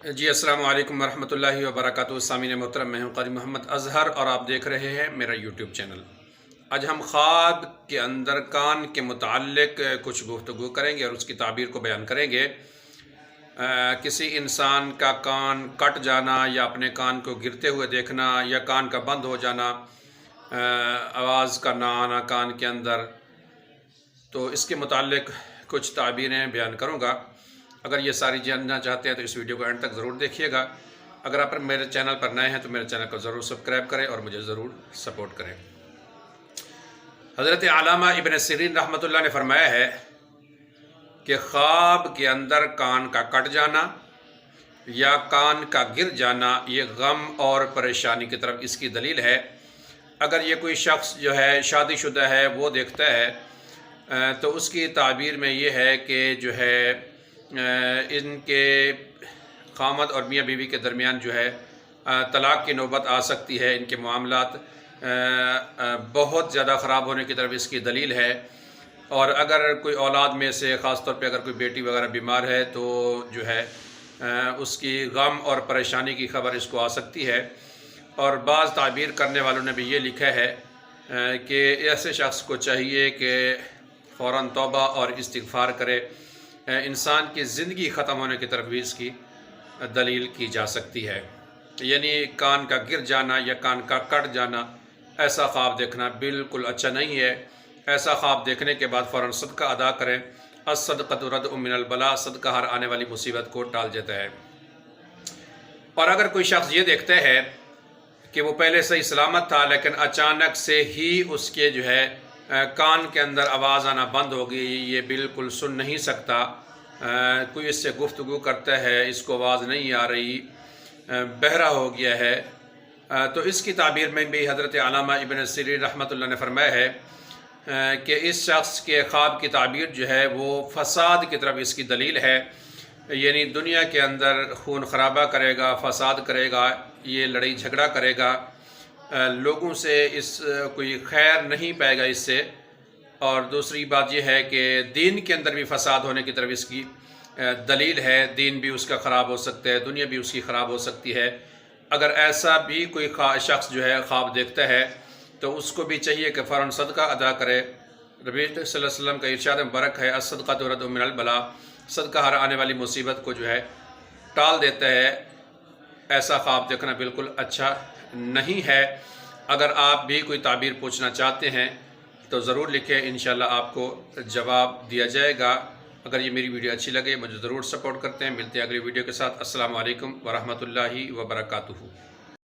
جی السلام علیکم ورحمۃ اللہ وبرکاتہ۔ سامعین محترم، میں ہوں قاری محمد اظہر اور آپ دیکھ رہے ہیں میرا یوٹیوب چینل۔ آج ہم خواب کے اندر کان کے متعلق کچھ گفتگو کریں گے اور اس کی تعبیر کو بیان کریں گے۔ کسی انسان کا کان کٹ جانا یا اپنے کان کو گرتے ہوئے دیکھنا یا کان کا بند ہو جانا، آواز کا نہ آنا کان کے اندر، تو اس کے متعلق کچھ تعبیریں بیان کروں گا۔ اگر یہ ساری جاننا چاہتے ہیں تو اس ویڈیو کو اینڈ تک ضرور دیکھیے گا۔ اگر آپ میرے چینل پر نئے ہیں تو میرے چینل کو ضرور سبسکرائب کریں اور مجھے ضرور سپورٹ کریں۔ حضرت علامہ ابن سیرین رحمۃ اللہ نے فرمایا ہے کہ خواب کے اندر کان کا کٹ جانا یا کان کا گر جانا یہ غم اور پریشانی کی طرف اس کی دلیل ہے۔ اگر یہ کوئی شخص جو ہے شادی شدہ ہے وہ دیکھتا ہے تو اس کی تعبیر میں یہ ہے کہ جو ہے ان کے خامد اور میاں بیوی کے درمیان جو ہے طلاق کی نوبت آ سکتی ہے، ان کے معاملات بہت زیادہ خراب ہونے کی طرف اس کی دلیل ہے۔ اور اگر کوئی اولاد میں سے خاص طور پہ اگر کوئی بیٹی وغیرہ بیمار ہے تو جو ہے اس کی غم اور پریشانی کی خبر اس کو آ سکتی ہے۔ اور بعض تعبیر کرنے والوں نے بھی یہ لکھا ہے کہ ایسے شخص کو چاہیے کہ فوراً توبہ اور استغفار کرے۔ انسان کی زندگی ختم ہونے کی طرف بھی اس کی دلیل کی جا سکتی ہے۔ یعنی کان کا گر جانا یا کان کا کٹ جانا، ایسا خواب دیکھنا بالکل اچھا نہیں ہے۔ ایسا خواب دیکھنے کے بعد فوراً صدقہ ادا کریں۔ الصدقۃ ردع من البلاء، صدقہ ہر آنے والی مصیبت کو ٹال دیتا ہے۔ اور اگر کوئی شخص یہ دیکھتا ہے کہ وہ پہلے صحیح سلامت تھا لیکن اچانک سے ہی اس کے جو ہے کان کے اندر آواز آنا بند ہو گئی، یہ بالکل سن نہیں سکتا، کوئی اس سے گفتگو کرتا ہے اس کو آواز نہیں آ رہی، بہرا ہو گیا ہے، تو اس کی تعبیر میں بھی حضرت علامہ ابن سیرین رحمۃ اللہ نے فرمایا ہے کہ اس شخص کے خواب کی تعبیر جو ہے وہ فساد کی طرف اس کی دلیل ہے۔ یعنی دنیا کے اندر خون خرابہ کرے گا، فساد کرے گا، یہ لڑائی جھگڑا کرے گا، لوگوں سے کوئی خیر نہیں پائے گا اس سے۔ اور دوسری بات یہ ہے کہ دین کے اندر بھی فساد ہونے کی طرف اس کی دلیل ہے۔ دین بھی اس کا خراب ہو سکتا ہے، دنیا بھی اس کی خراب ہو سکتی ہے۔ اگر ایسا بھی کوئی شخص جو ہے خواب دیکھتا ہے تو اس کو بھی چاہیے کہ فوراً صدقہ ادا کرے۔ نبی صلی اللہ علیہ وسلم کا ارشاد مبارک ہے، الصدقۃ ردع من البلاء، صدقہ ہر آنے والی مصیبت کو جو ہے ٹال دیتا ہے۔ ایسا خواب دیکھنا بالکل اچھا نہیں ہے۔ اگر آپ بھی کوئی تعبیر پوچھنا چاہتے ہیں تو ضرور لکھیں، انشاءاللہ آپ کو جواب دیا جائے گا۔ اگر یہ میری ویڈیو اچھی لگے مجھے ضرور سپورٹ کرتے ہیں۔ ملتے ہیں اگلی ویڈیو کے ساتھ۔ السلام علیکم ورحمۃ اللہ وبرکاتہ۔